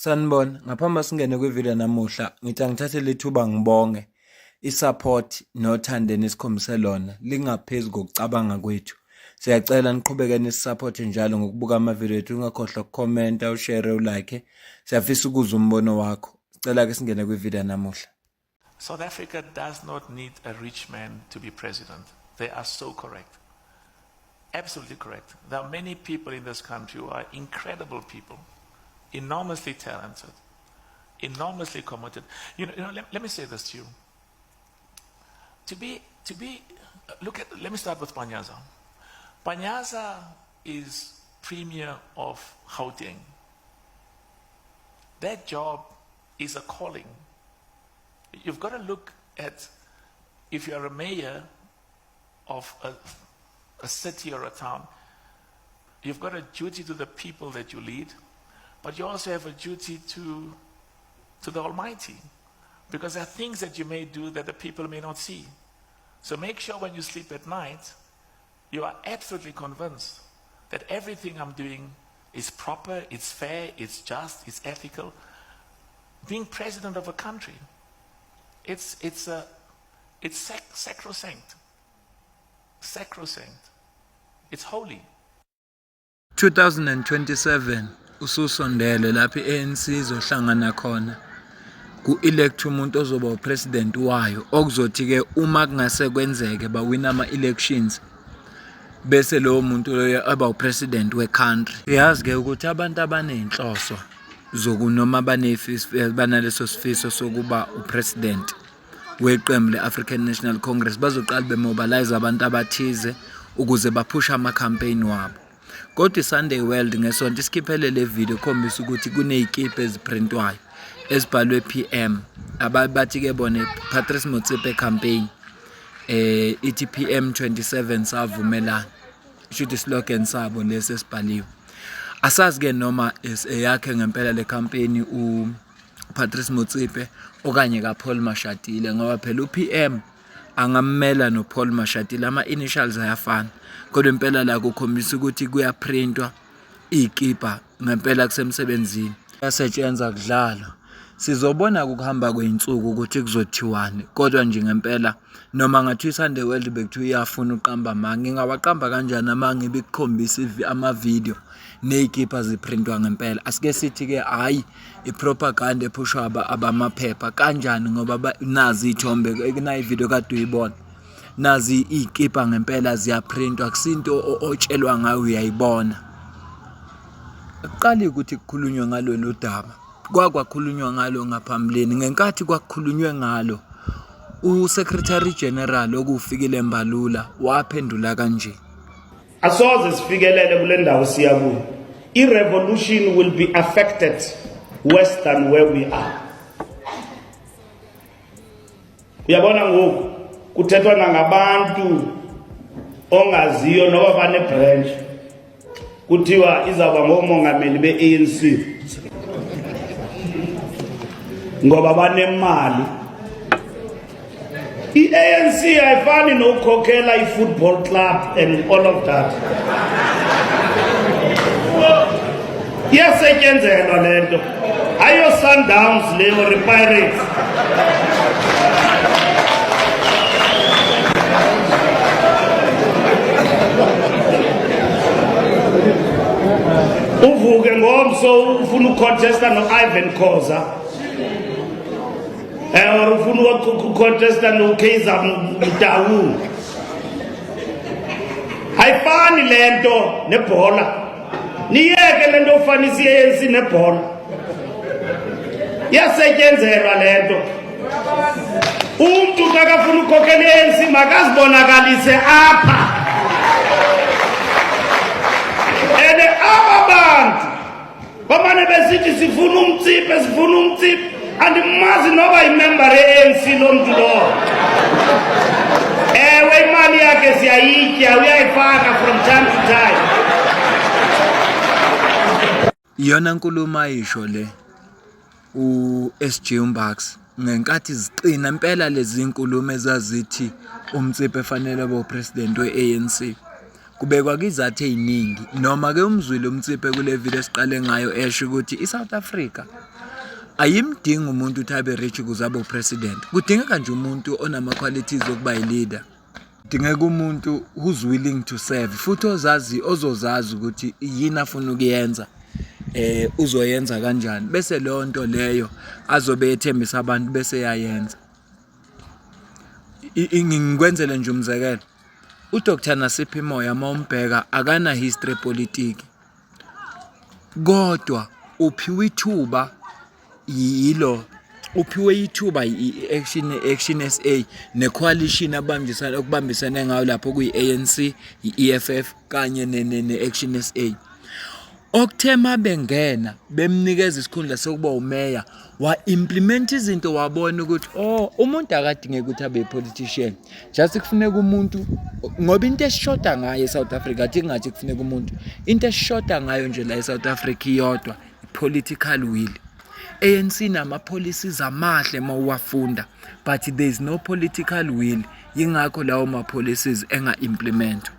Sanibona, ngaphambi singene kwivideo namuhla, ngithi angithathe lethuba ngibonge isupport nothando esikhombise lona lingaphezu kokucabanga kwethu. Siyacela niqhubeke nisupporte njalo ngokubuka amavideo ethu, ungakhohlwa ukukhomenta, ushare, ulike. Siyafisa ukuzwa umbono wakho. Sicela ke singene kwivideo namuhla. South Africa does not need a rich man to be president. They are so correct. Absolutely correct. There are many people in this country who are incredible people, enormously talented, enormously committed. Let me say this to you. Let me start with Panyaza. Panyaza is Premier of Gauteng. That job is a calling. You've got to look at, if you're a mayor of a city or a town, you've got a duty to the people that you lead, but you also have a duty to the Almighty, because there are things that you may do that the people may not see. So make sure when you sleep at night, you are absolutely convinced that everything I'm doing is proper, it's fair, it's just, it's ethical. Being president of a country, it's sacrosanct. Sacrosanct. It's holy. 2027 ususondele lapho ANC izohlangana khona ku-elect umuntu ozoba upresident wayo, okuzothi ke uma kungase kwenzeke bawina ama-elections bese lowo muntu loyo aba upresident we-country. Siyazi ke ukuthi abantu abaney'nhloso zokunoma banaleso sifiso sokuba upresident weqembu le-African National Congress bazoqala bemobilize abantu abathize ukuze baphushe ama-campaign wabo. Kodwa iSunday World ngesonto isikhiphele le video khombisa ukuthi kuney'kipa eziprintwayo ezibhalwe PM. Abathi ke bona Patrice Motsepe campaign ithi PM 27 savumelana. Should slogan sabo lesi esibhaliwe. Asazi ke noma yakhe ngempela le campaign Patrice Motsepe okanye ka Paul Mashatile, ngoba phela uPM angammela no Paul Mashatile, ama initials ayafana, kodwa impela la kukhombisa ukuthi kuyaprintwa ikipa ngempela kusemsebenzini yasetshenzwa kudlala. Sizobona ukuhamba kweinsuku ukuthi kuzothiwani, kodwa nje ngempela noma ngathi iSunday World bekuthiwa iyafuna uqamba manga, ngingawaqamba kanjani ama ngibikukhombisa ama-video neyikipa ziprintwa ngempela. Asike sithi ke hayi ipropaganda ephushwa abamaphepha kanjani, ngoba nazi ithombe kunayi video kade uyibona, nazi ikipa ngempela ziyaprintwa, kusinto otshelwa ngayo uyayibona. Aqali ukuthi kukhulunywe ngalo lodaba, kwakhulunywa ngalo ngaphambilini. Ngenkathi kwakhulunywe ngalo, uSecretary General okufikile Mbalula waphendula kanje: asoze sifikelele kule ndawo siya kuyo. I-revolution will be affected worse than where we are. Uyabona ngoku kuthethwa nangabantu ongaziyo noba bane-branch, kuthiwa izawuba ngomongameli be-ANC ngoba banemali. I-ANC ayifani nokukhokhela i-football club and all of that. Iyasetyenzelwa le nto, ayo Sundowns le or Pirates. Uvuke ngomso ufuna ucontesta no-Ivan Khoza, or ufuna ukucontesta no-Kaizer Motaung. Ayifani le nto nebhola. Niyeke le nto ufanisa i-ANC nebhola. Iyasetyenzelwa le nto. Umntu xa kafuna ukhokhela i-ANC makazibonakalise apha. And aba bantu bamane besithi sifuna umtsipe, andimazi noba yimember ye-ANC lo mntu lowo. Ewe imali yakhe siyayitya, uyayifaka from time to time. Iyona nkulumo ayisho le u-SG Mbax ngenkathi ziqina impela lezi nkulumo ezazithi uMtsipe fanele abe upresident we-ANC. kubekwa izathu eziningi noma ke umzwile uMtsipe kule video esiqale ngayo esho ukuthi iSouth Africa ayimdingi umuntu uthi abe rich ukuze abe president. Kudingeka nje umuntu onama qualities okuba leader. Kudingeka umuntu who's willing to serve futhi ozozazi ukuthi yini afuna ukuyenza uzoyenza kanjani bese leyo nto leyo azobe ethembisa abantu bese yayenza. Ngikwenzele nje umzekelo, uDr Nasiphi Moyo mawumbheka akana history politiki, kodwa uphiwe ithuba uphiwe ithuba i-Action SA ne-coalition okubambisane ngayo lapho kuyi-ANC, i-EFF kanye ne-Action SA. Okuthema bengena bemnikeza isikhundla sokuba umeya wa-implement izinto wabona ukuthi umuntu akadingeki ukuthi abe politician, just kufuneka umuntu ngoba into esishoda ngayo eSouth Africa athi ngathi kufuneka umuntu, into esishoda ngayo nje la eSouth Africa iyodwa political will. ANC nama policies amahle mawuwafunda but there is no political will, yingakho lawo ma policies enga-implementwa.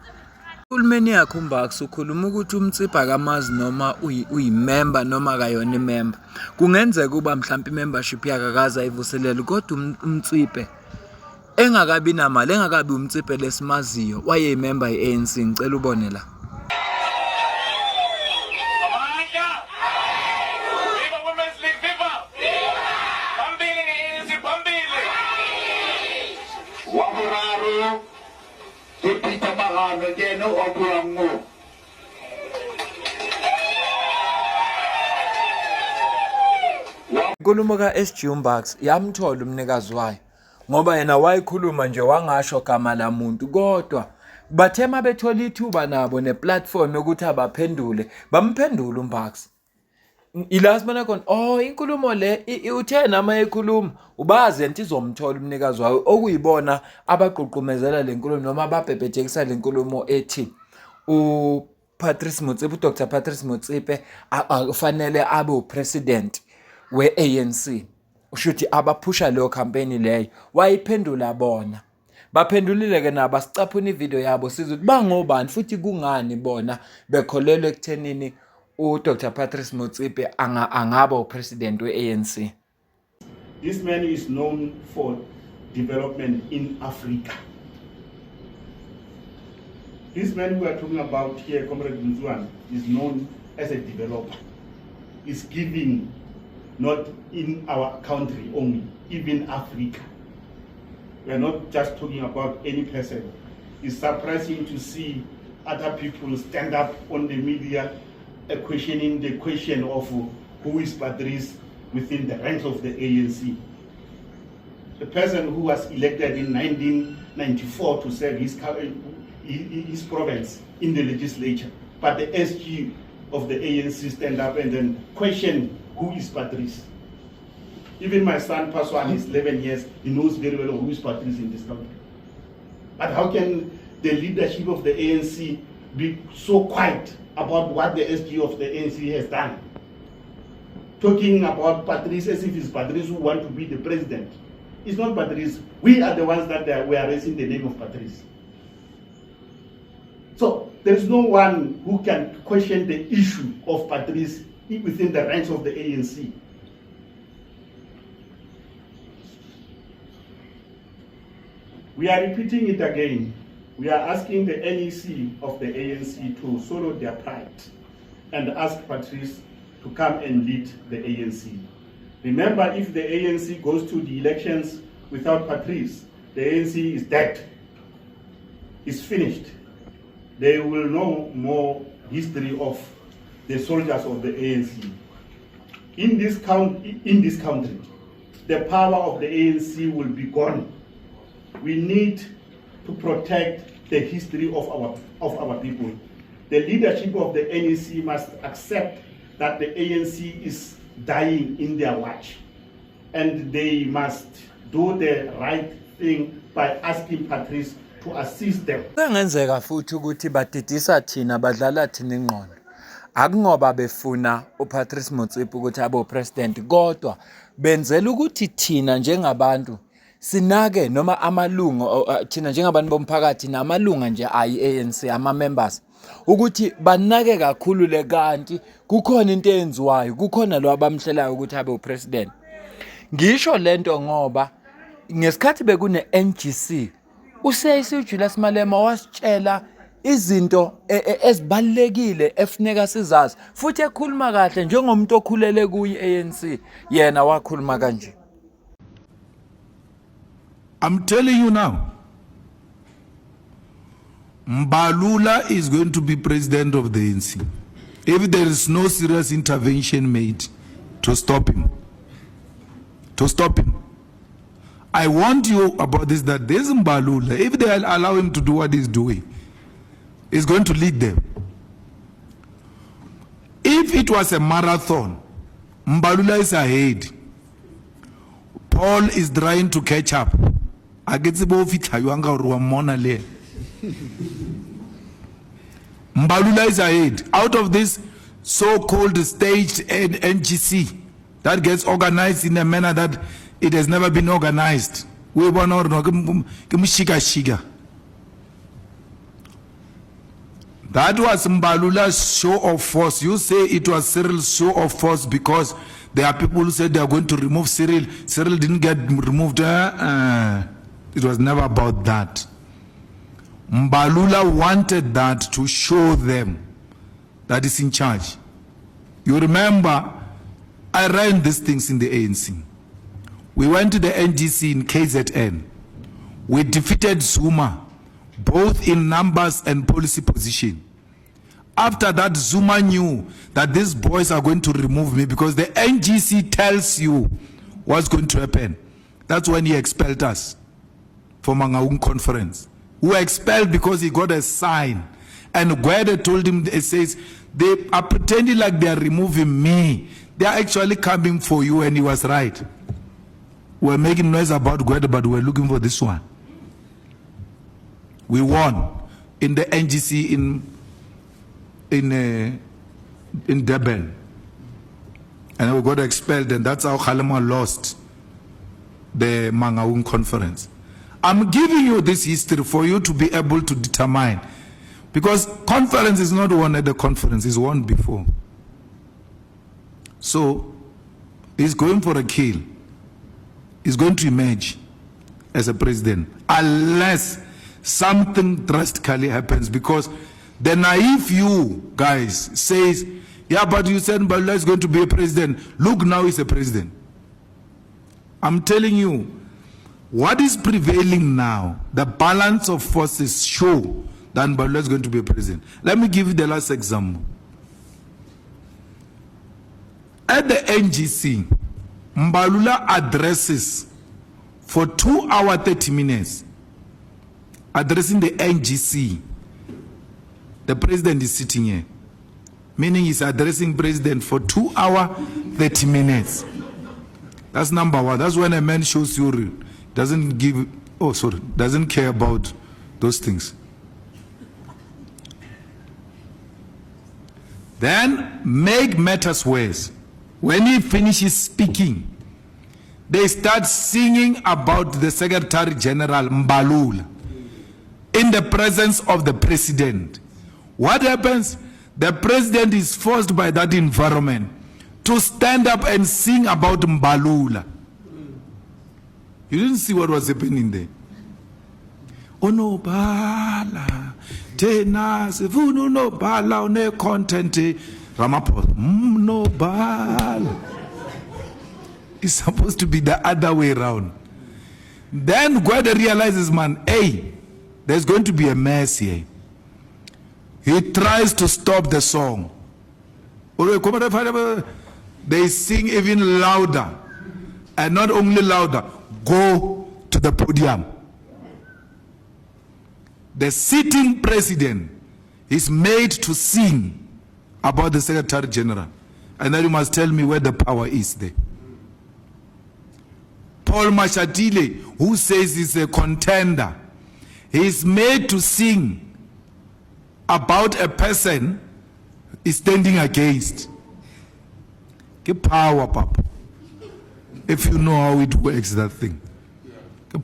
Uhulumeni yakho uMbaksi ukhuluma ukuthi uMtsipe akamazi noma uyimember noma akayona imember. Kungenzeka kuba mhlawumbe membership yakhe akaza ayivuselele, kodwa uMtsipe engakabi namali, engakabi uMtsipe lesimaziyo wayeyimember ye-ANC. Ngicela ubone la. Inkulumo ka-SG Umbaksi yamthola umnikazi wayo ngoba yena wayikhuluma nje wangasho gama la muntu, kodwa bathema bethola ithuba nabo neplatform yokuthi abaphendule bamphendula uMbaksi. Ila sibona khona inkulumo le uthe nama ekhuluma ubazi enti izomthola umnikazi wayo, okuyibona abaqhuqumezela lenkulumo noma ababhebhethekisa lenkulumo ethi uPatrice Motsepe, uDr Patrice Motsepe ufanele abe upresident we-ANC. Ushuthi abaphusha leyo campaign leyo wayiphendula bona. Baphendulile ke nabo sicaphuna ivideo yabo siza ukuthi bangobani futhi kungani bona bekholelwe ekuthenini uDr Patrice Motsepe angaba upresident we-ANC. This man is known for development in Africa. This man we are talking about here, Comrade Mzwan, is known as a developer. Is giving not in our country only, even Africa. We are not just talking about any person. It's surprising to see other people stand up on the media questioning the question of who is Patrice within the ranks of the ANC. The person who was elected in 1994 to serve his province in the legislature, but the SG of the ANC stand up and then question who is Patrice. Even my son Paswan is 11 years, he knows very well who is Patrice in this country. But how can the leadership of the ANC be so quiet about what the SG of the ANC has done? Talking about Patrice as if it's Patrice who want to be the president. It's not Patrice. We are the ones that we are raising the name of Patrice. So there is no one who can question the issue of Patrice within the ranks of the ANC. We are repeating it again. We are asking the NEC of the ANC to swallow their pride and ask Patrice to come and lead the ANC. Remember, if the ANC goes to the elections without Patrice, the ANC is dead. It's finished. They will know more history of the soldiers of the ANC. In this country, the power of the ANC will be gone. We need to protect the history of our people. The leadership of the NEC must accept that the ANC is dying in their watch, and they must do the right thing by asking Patrice to assist them. Kungenzeka futhi ukuthi badidisa thina badlala thina ingqondo. Akungoba befuna uPatrice Motsepe ukuthi abe upresident, kodwa benzela ukuthi thina njengabantu sinake noma amalunga thina njengabantu bomphakathi namalunga nje ayi-ANC ama-members ukuthi banake kakhulu le kanti kukhona into eyenziwayo, kukhona lo abamhlelayo ukuthi abe upresident. Ngisho lento ngoba ngesikhathi bekune-NGC useyisi uJulius Malema wasitshela izinto ezibalekile efuneka sizazi futhi ekhuluma kahle njengomuntu okhulele kuyi-ANC yena wakhuluma kanje. I'm telling you now, Mbalula is going to be president of the ANC if there is no serious intervention made to stop him. I warned you about this, that this Mbalula, if they allow him to do what he's doing, is going to lead them. If it was a marathon, Mbalula is ahead. Paul is trying to catch up. Mbalula is ahead. Out of this so-called staged NGC that gets organized in a manner that it has never been organized. We want to that was Mbalula's show of force. You say it was Cyril's show of force because there are people who said they are going to remove Cyril. Cyril didn't get removed. It was never about that. Mbalula wanted that to show them that he's in charge. You remember, I ran these things in the ANC. We went to the NGC in KZN. We defeated Zuma, both in numbers and policy position. After that, Zuma knew that these boys are going to remove me because the NGC tells you what's going to happen. That's when he expelled us from Mangaung conference. We were expelled because he got a sign. And Gwede told him, it says, they are pretending like they are removing me. They are actually coming for you, and he was right. We were making noise about Gwede, but we were looking for this one. We won in the NGC in Durban, and we got expelled, and that's how Kgalema lost the Mangaung conference. I'm giving you this history for you to be able to determine, because conference is not won at the conference, it's won before. So he's going for a kill. He's going to emerge as a president unless something drastically happens, because the naive you guys says, yeah, but you said Mbalula is going to be a president. Look, now he's a president. I'm telling you, what is prevailing now, the balance of forces show that Mbalula is going to be a president. Let me give you the last example. At the NGC, Mbalula addresses for 2 hours 30 minutes, addressing the NGC. The president is sitting here, meaning he's addressing president for 2 hours 30 minutes. That's number one. That's when a man shows you doesn't care about those things. Then make matters worse. When he finishes speaking, they start singing about the Secretary General Mbalula in the presence of the president. What happens? The president is forced by that environment to stand up and sing about Mbalula. You didn't see what was happening there. Onobala, tena sefunu nobala one content Ramaphosa. Nobala. It's supposed to be the other way around. Then Gwede realizes, man, hey, there's going to be a mess here. He tries to stop the song. They sing even louder. And not only louder, go to the podium. The sitting president is made to sing about the Secretary General. And then you must tell me where the power is there. Paul Mashatile, who says he's a contender, he's made to sing about a person is standing against. Get power, Papa. If you know how it works, that thing.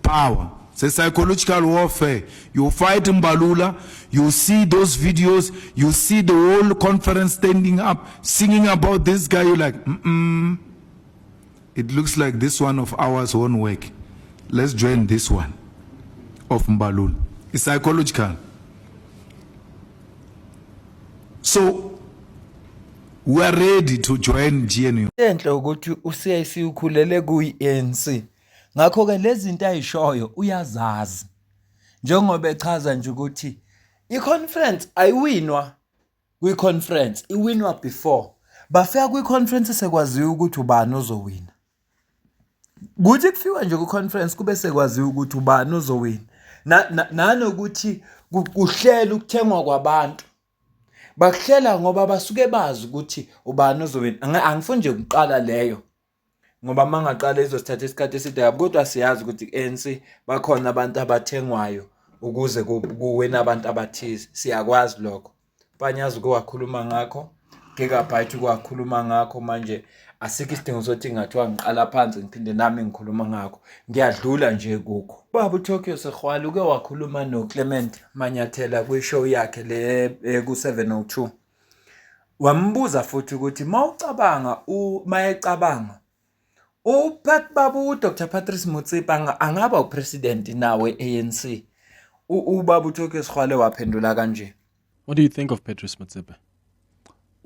power. It's a psychological warfare. You fight Mbalula, you see those videos, you see the whole conference standing up, singing about this guy, you're like, it looks like this one of ours won't work. Let's join this one of Mbalula. It's psychological. So, we are ready to join GNU. Enhle ukuthi uCIC ukhulele kuyi-ANC. Ngakho ke lezi zinto ayishoyo uyazazi. Njengoba echaza nje ukuthi i-conference ayiwinwa kwi-conference, iwinwa before. Bafika kwi-conference sekwaziwa ukuthi ubani ozowina. Kuthi kufika nje ku-conference kube sekwaziwa ukuthi ubani ozowina. Nanokuthi kuhlela ukuthengwa kwabantu. Bakuhlela ngoba basuke bazi ukuthi ubani ozowina. Angifuni nje ukuqala leyo. Ngoba mangaqala izosithatha isikhathi eside kabi, kodwa siyazi ukuthi ANC bakhona abantu abathengwayo ukuze kuwena abantu abathize. Siyakwazi lokho. Panyazi kwakhuluma ngakho, Gigabyte kwakhuluma ngakho manje asikho isidingo sokuthi ngathiwa ngiqala phansi ngiphinde nami ngikhuluma ngakho. Ngiyadlula nje kukho. Baba uTokyo Sexwala uke wakhuluma noClement Manyathela kwi-show yakhe le ku702. Wambuza futhi ukuthi mawucabanga mayecabanga Dr. Patrice Motsepe angaba upresident nawe ANC. Ubaba uTokyo Sexwala waphendula kanje. What do you think of Patrice Motsepe?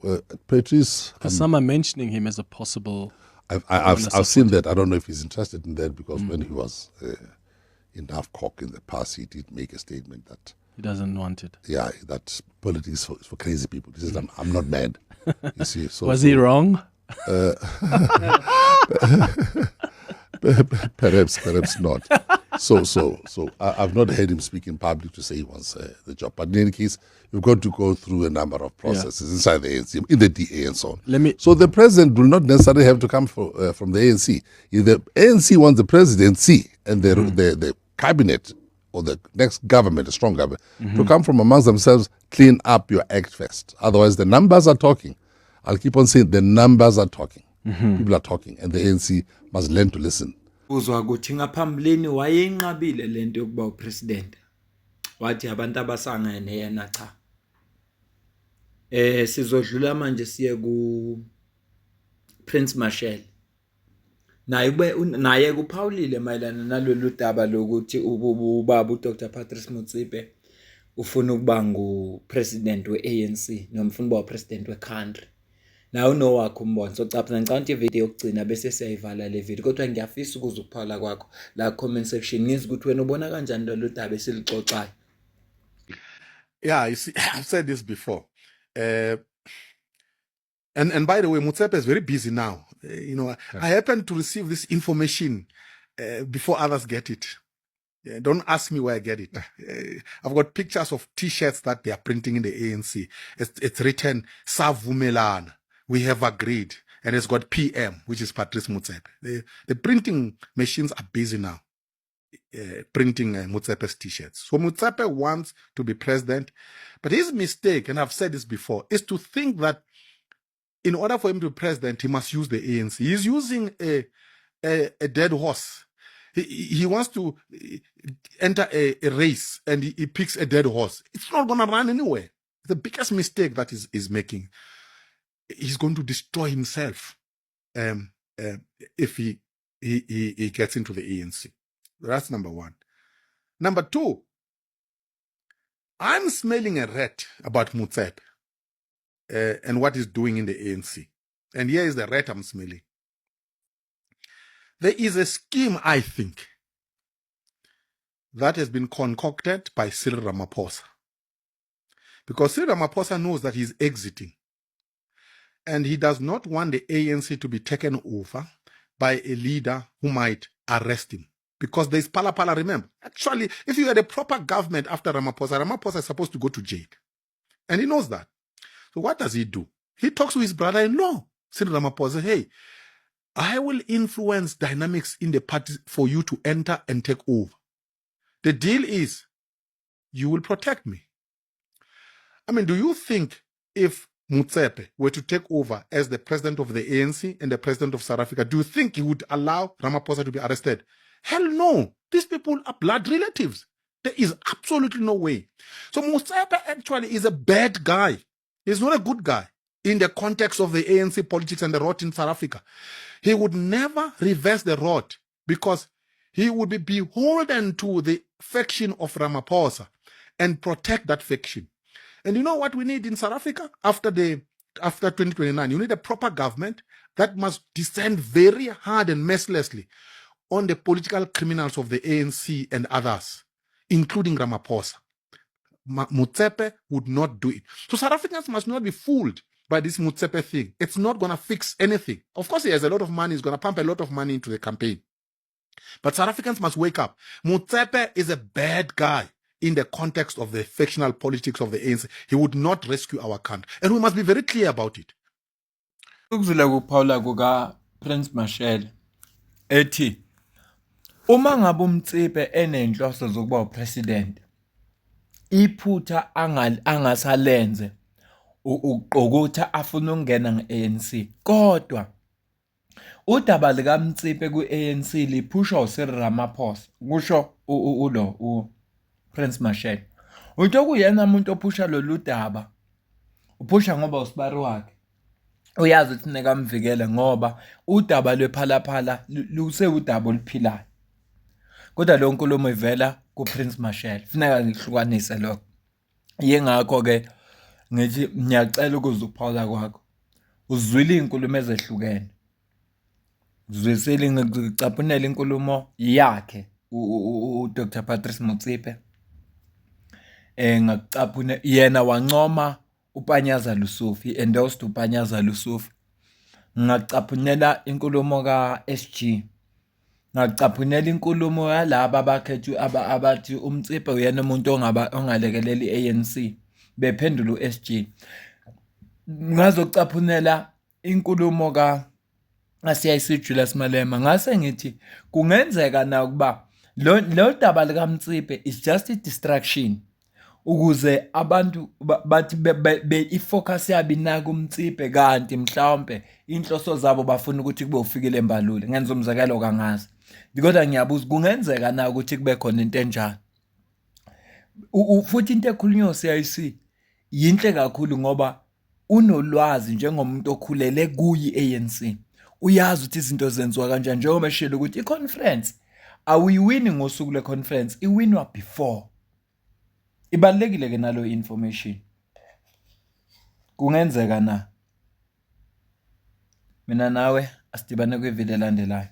Well, Patrice, Because some are mentioning him as a possible. I've seen that. I don't know if he's interested in that because when he was in NAFCOC in the past, he did make a statement that He doesn't want it. yeah, that politics is for crazy people. He says, I'm not mad. You see, so Was he wrong? perhaps not. So I've not heard him speak in public to say he wants the job. But in any case, you've got to go through a number of processes inside the ANC, in the DA and so on. So the president will not necessarily have to come from the ANC. If the ANC wants the presidency and the cabinet or the next government, a strong government, to come from amongst themselves, clean up your act first. Otherwise, the numbers are talking. I'll keep on saying the numbers are talking. People are talking, and the ANC must learn to listen. Uzwa ukuthi ngaphambilini wayenqabile lento yokuba upresident. Wathi abantu abasangene yena cha. Sizodlula manje siye ku Prince Marshall. Naye kuphawulile mayelana nalolu daba lokuthi ubaba uDr Patrice Motsepe ufuna ukuba ngupresident weANC noma ufuna ukuba upresident wecountry. Nawe unowakho umbono. So capha ngicabanga ivideo yokugcina bese siyayivala le video kodwa ngiyafisa ukuza ukuphawula kwakho la comment section ngizwe ukuthi wena ubona kanjani lolu daba esilixoxayo. Yeah, you see, I've said this before. And by the way, Motsepe is very busy now. I happen to receive this information before others get it. Don't ask me where I get it. I've got pictures of T-shirts that they are printing in the ANC. It's written Savumelana. We have agreed. And it's got PM, which is Patrice Motsepe. The printing machines are busy now. Printing Motsepe's T-shirts. So Motsepe wants to be president, but his mistake, and I've said this before, is to think that in order for him to be president, he must use the ANC. He's using a dead horse. He wants to enter a race and he picks a dead horse. It's not going to run anywhere. The biggest mistake that he's making, he's going to destroy himself if he gets into the ANC. That's number one. Number two, I'm smelling a rat about Motsepe and what he's doing in the ANC. And here is the rat I'm smelling. There is a scheme, I think, that has been concocted by Cyril Ramaphosa. Because Cyril Ramaphosa knows that he's exiting. And he does not want the ANC to be taken over by a leader who might arrest him. Because there's Pala, remember. Actually, if you had a proper government after Ramaphosa, Ramaphosa is supposed to go to jail. And he knows that. So what does he do? He talks to his brother-in-law, Cyril Ramaphosa, hey, I will influence dynamics in the party for you to enter and take over. The deal is, you will protect me. I mean, do you think if Motsepe were to take over as the president of the ANC and the president of South Africa, do you think he would allow Ramaphosa to be arrested Hell no. These people are blood relatives. There is absolutely no way. So Motsepe actually is a bad guy. He's not a good guy in the context of the ANC politics and the rot in South Africa. He would never reverse the rot because he would be beholden to the faction of Ramaphosa and protect that faction. And you know what we need in South Africa after 2029? You need a proper government that must descend very hard and mercilessly on the political criminals of the ANC and others, including Ramaphosa. Motsepe would not do it. So South Africans must not be fooled by this Motsepe thing. It's not going to fix anything. Of course, he has a lot of money. He's going to pump a lot of money into the campaign. But South Africans must wake up. Motsepe is a bad guy in the context of the factional politics of the ANC. He would not rescue our country. And we must be very clear about it. Ukuzula kuphawula kuka Prince Mashele ethi uma ngabe uMtsipe enenhloso zokuba upresident iphutha angasalenze uqokutha afuna ukungena nge-ANC kodwa udaba lika Mtsipe ku-ANC liphushwa uCyril Ramaphosa kusho Prince Mashele uthi okuyena umuntu ophusha lolu daba uphusha ngoba usibari wakhe uyazi ukuthi nekamvikele ngoba udaba lwephalaphala lusewudaba oluphilayo kodwa lo nkulumo ivela kuPrince Mashele funeka ngihlukanise lokho yengakho ke ngithi ngiyacela ukuze ukuphawula kwakho uzwile inkulumo ezehlukene uzwisile ngicaphunela inkulumo yakhe uDr Patrice Motsepe ngakucaphuna yena wancoma uPanyaza Lesufi endorsed uPanyaza Lesufi ngacaphunela inkulumo ka SG ngacaphunela inkulumo yalabo abakhethu abathi uMtsipe uyena umuntu ongalekelela iANC bephendula uSG ngazocaphunela inkulumo ka CIC Julius Malema ngase ngithi kungenzeka na ukuba lo daba lika Mtsipe is just a distraction ukuze abantu bathi ifocus yabi naka uMtsipe kanti mhlawumbe inhloso zabo bafuna ukuthi kube ufikile embalule ngenza umzekelo kangazi kodwa ngiyabuza kungenzeka na ukuthi kube khona into enjalo futhi into ekhulunywa CIC yinhle kakhulu ngoba unolwazi njengomuntu okhulele kuyi ANC uyazi ukuthi izinto zenziwa kanjani njengoba eshilo ukuthi iconference awuyiwini ngosuku leconference iwinwa before ibalekile ke nalo information kungenzeka na mina nawe asidibane kwivideo elandelayo